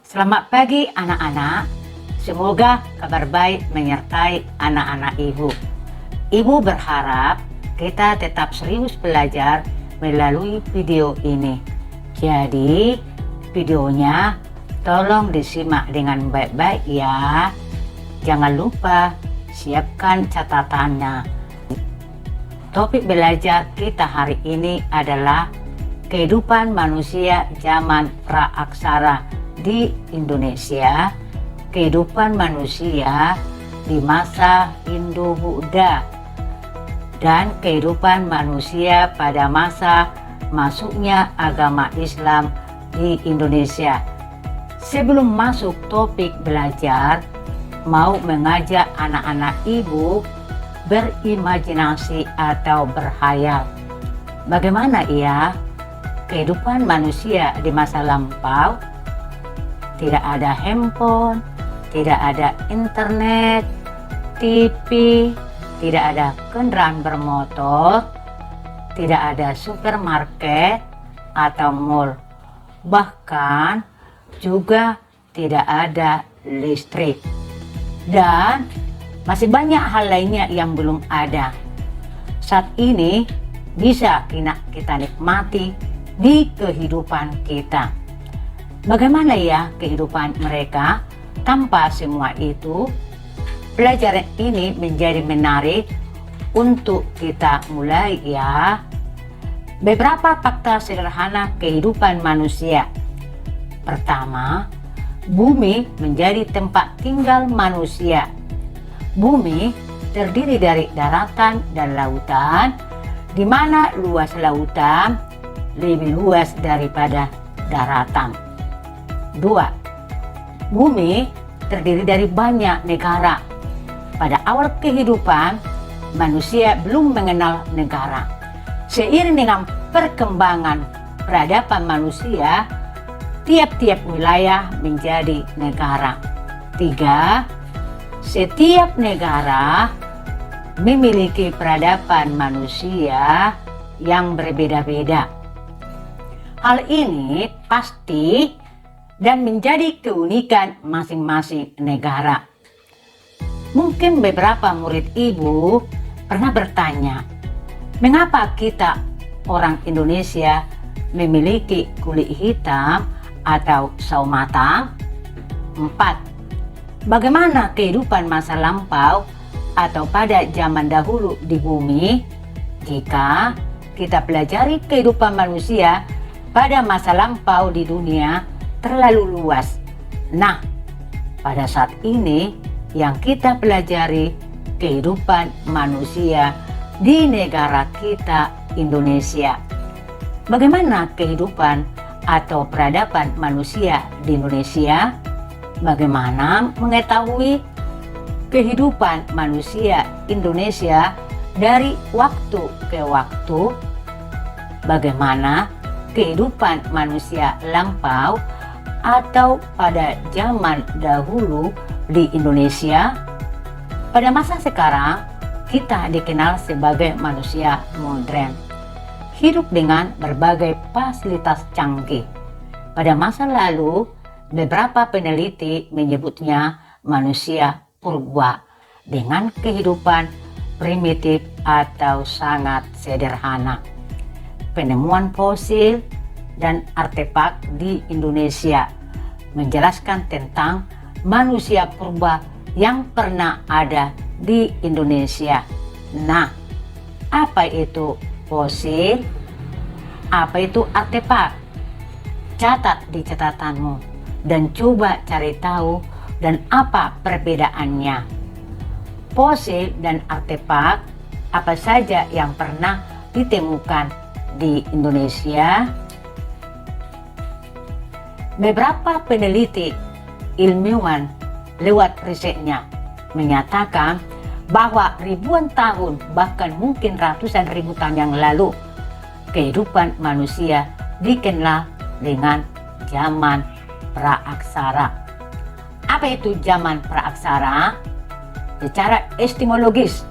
Selamat pagi anak-anak. Semoga kabar baik menyertai anak-anak ibu. Ibu berharap kita tetap serius belajar melalui video ini. Jadi videonya tolong disimak dengan baik-baik ya. Jangan lupa siapkan catatannya. Topik belajar kita hari ini adalah kehidupan manusia zaman praaksara di Indonesia, kehidupan manusia di masa Hindu-Buddha, dan kehidupan manusia pada masa masuknya agama Islam di Indonesia. Sebelum masuk topik belajar, mau mengajak anak-anak ibu berimajinasi atau berkhayal. Bagaimana ya kehidupan manusia di masa lampau? Tidak ada handphone, tidak ada internet, TV, tidak ada kendaraan bermotor, tidak ada supermarket atau mall, bahkan juga tidak ada listrik, dan masih banyak hal lainnya yang belum ada. Saat ini bisa kita nikmati di kehidupan kita. Bagaimana ya kehidupan mereka tanpa semua itu? Pelajaran ini menjadi menarik untuk kita mulai ya. Beberapa fakta sederhana kehidupan manusia. Pertama, bumi menjadi tempat tinggal manusia. Bumi terdiri dari daratan dan lautan, di mana luas lautan lebih luas daripada daratan. 2. Bumi terdiri dari banyak negara. Pada awal kehidupan, manusia belum mengenal negara. Seiring dengan perkembangan peradaban manusia, tiap-tiap wilayah menjadi negara. 3. Setiap negara memiliki peradaban manusia yang berbeda-beda. Hal ini pasti dan menjadi keunikan masing-masing negara. Mungkin beberapa murid ibu pernah bertanya, mengapa kita orang Indonesia memiliki kulit hitam atau sawo matang? 4. Bagaimana kehidupan masa lampau atau pada zaman dahulu di bumi? Jika kita pelajari kehidupan manusia pada masa lampau di dunia terlalu luas. Nah, pada saat ini yang kita pelajari kehidupan manusia di negara kita Indonesia. Bagaimana kehidupan atau peradaban manusia di Indonesia? Bagaimana mengetahui kehidupan manusia Indonesia dari waktu ke waktu? Bagaimana kehidupan manusia lampau atau pada zaman dahulu di Indonesia? Pada masa sekarang, kita dikenal sebagai manusia modern, hidup dengan berbagai fasilitas canggih. Pada masa lalu, beberapa peneliti menyebutnya manusia purba dengan kehidupan primitif atau sangat sederhana. Penemuan fosil dan artefak di Indonesia menjelaskan tentang manusia purba yang pernah ada di Indonesia. Nah, apa itu fosil? Apa itu artefak? Catat di catatanmu dan coba cari tahu dan apa perbedaannya. Fosil dan artefak apa saja yang pernah ditemukan di Indonesia? Beberapa peneliti ilmuwan lewat risetnya menyatakan bahwa ribuan tahun, bahkan mungkin ratusan ribu tahun yang lalu, kehidupan manusia dikenal dengan zaman praaksara. Apa itu zaman praaksara? Secara etimologis,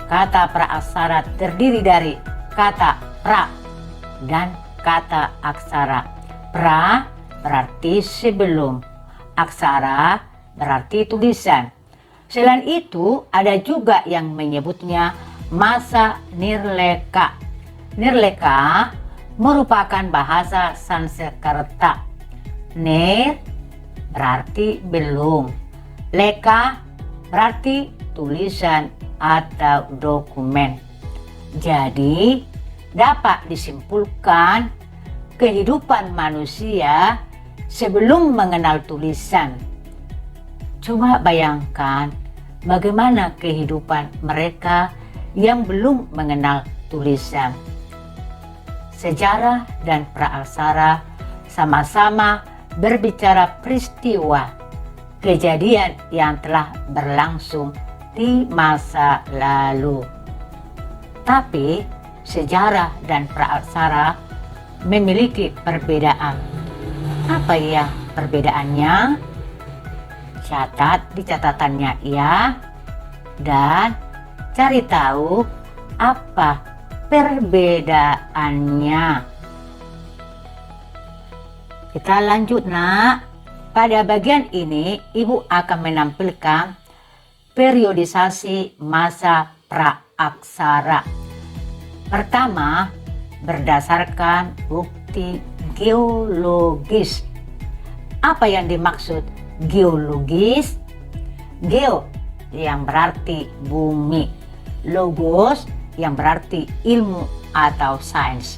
kata praaksara terdiri dari kata pra dan kata aksara. Pra berarti sebelum, Aksara berarti tulisan. Selain itu, ada juga yang menyebutnya masa Nirleka. Nirleka merupakan bahasa Sanskerta. Nir berarti belum. Leka berarti tulisan atau dokumen. Jadi, dapat disimpulkan kehidupan manusia sebelum mengenal tulisan. Coba bayangkan bagaimana kehidupan mereka yang belum mengenal tulisan. Sejarah dan praaksara sama-sama berbicara peristiwa kejadian yang telah berlangsung di masa lalu. Tapi sejarah dan praaksara memiliki perbedaan. Apa ya perbedaannya? Catat di catatannya ya, dan cari tahu apa perbedaannya. Kita lanjut nak. Pada bagian ini ibu akan menampilkan periodisasi masa praaksara. Pertama, berdasarkan bukti geologis. Apa yang dimaksud geologis? Geo yang berarti bumi, logos yang berarti ilmu atau sains.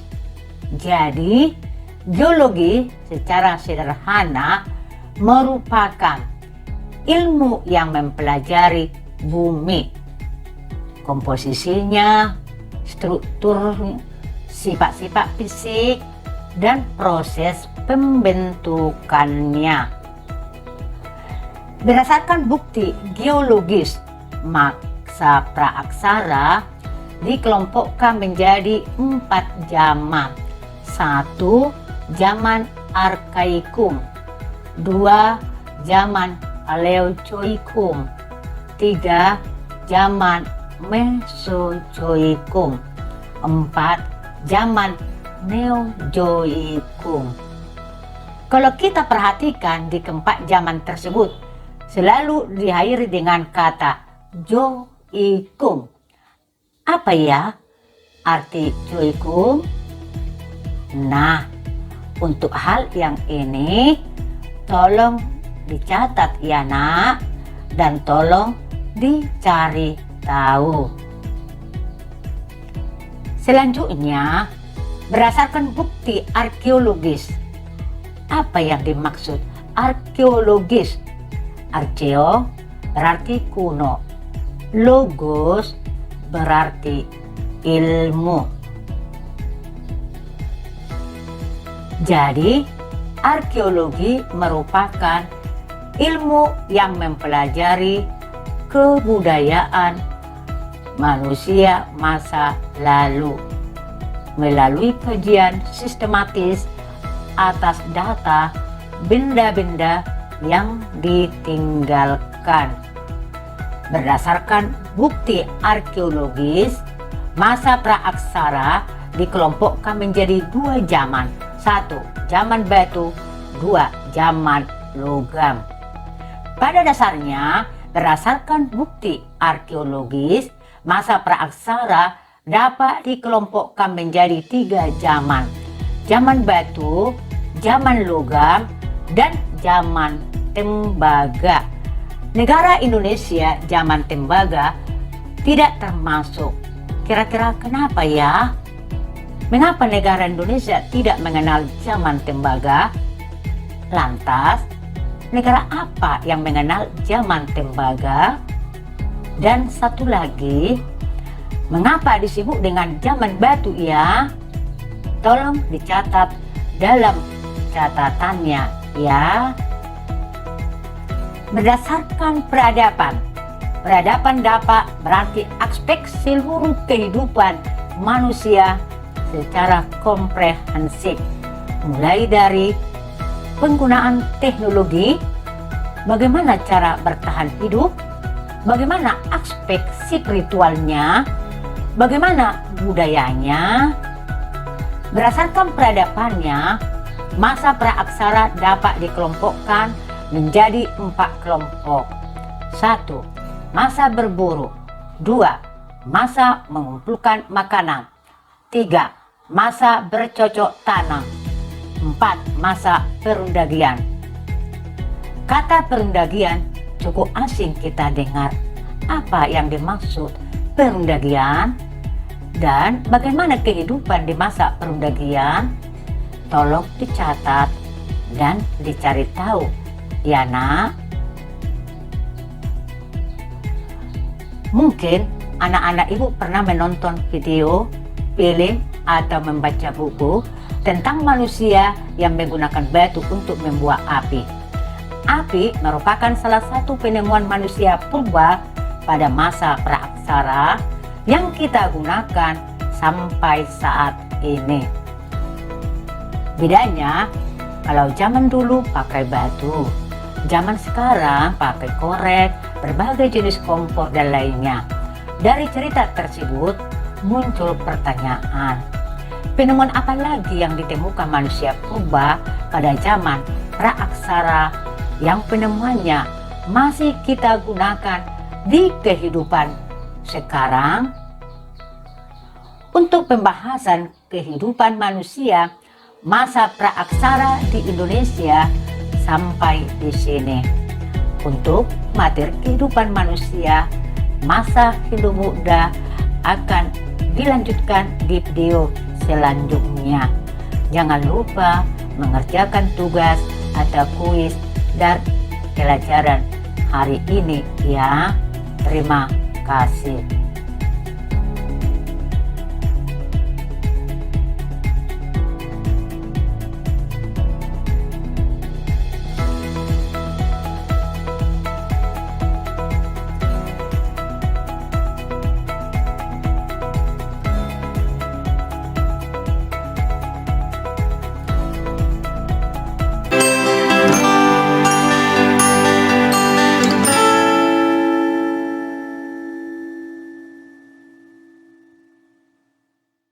Jadi, geologi secara sederhana merupakan ilmu yang mempelajari bumi, komposisinya, struktur, sifat-sifat fisik, dan proses pembentukannya. Berdasarkan bukti geologis, masa praaksara dikelompokkan menjadi 4 zaman. 1. Zaman Arkaikum. 2. Zaman Paleozoikum. 3. Zaman Mesozoikum. 4. Zaman Neozoikum. Kalau kita perhatikan di keempat zaman tersebut selalu diakhiri dengan kata zoikum. Apa ya arti zoikum? Nah, untuk hal yang ini tolong dicatat ya nak, dan tolong dicari tahu. Selanjutnya, berdasarkan bukti arkeologis. Apa yang dimaksud arkeologis? Archeo berarti kuno, logos berarti ilmu. Jadi, arkeologi merupakan ilmu yang mempelajari kebudayaan manusia masa lalu melalui kajian sistematis atas data benda-benda yang ditinggalkan. Berdasarkan bukti arkeologis, masa praaksara dikelompokkan menjadi 2 zaman. 1. Zaman batu. 2. Zaman logam. Pada dasarnya, berdasarkan bukti arkeologis, masa praaksara dapat dikelompokkan menjadi 3 zaman. Zaman batu, zaman logam, dan zaman tembaga. Negara Indonesia zaman tembaga tidak termasuk. Kira-kira kenapa ya? Mengapa negara Indonesia tidak mengenal zaman tembaga? Lantas, negara apa yang mengenal zaman tembaga? Dan satu lagi, mengapa disebut dengan zaman batu ya? Tolong dicatat dalam catatannya ya. Berdasarkan peradaban. Peradaban dapat berarti aspek seluruh kehidupan manusia secara komprehensif, mulai dari penggunaan teknologi, bagaimana cara bertahan hidup, bagaimana aspek spiritualnya, bagaimana budayanya. Berdasarkan peradabannya, masa praaksara dapat dikelompokkan menjadi 4 kelompok. 1. Masa berburu. 2. Masa mengumpulkan makanan. 3. Masa bercocok tanam. 4. Masa perundagian. Kata perundagian cukup asing kita dengar. Apa yang dimaksud perundagian? Dan bagaimana kehidupan di masa perundagian? Tolong dicatat dan dicari tahu, ya nak. Mungkin anak-anak ibu pernah menonton video, film, atau membaca buku tentang manusia yang menggunakan batu untuk membuat api. Api merupakan salah satu penemuan manusia purba pada masa praaksara yang kita gunakan sampai saat ini. Bedanya, kalau zaman dulu pakai batu, zaman sekarang pakai korek, berbagai jenis kompor dan lainnya. Dari cerita tersebut muncul pertanyaan, penemuan apa lagi yang ditemukan manusia purba pada zaman praaksara yang penemuannya masih kita gunakan di kehidupan sekarang? Untuk pembahasan kehidupan manusia masa praaksara di Indonesia sampai di sini. Untuk materi kehidupan manusia masa Hindu Buddha akan dilanjutkan di video selanjutnya. Jangan lupa mengerjakan tugas atau kuis dan pelajaran hari ini ya. Terima kasih.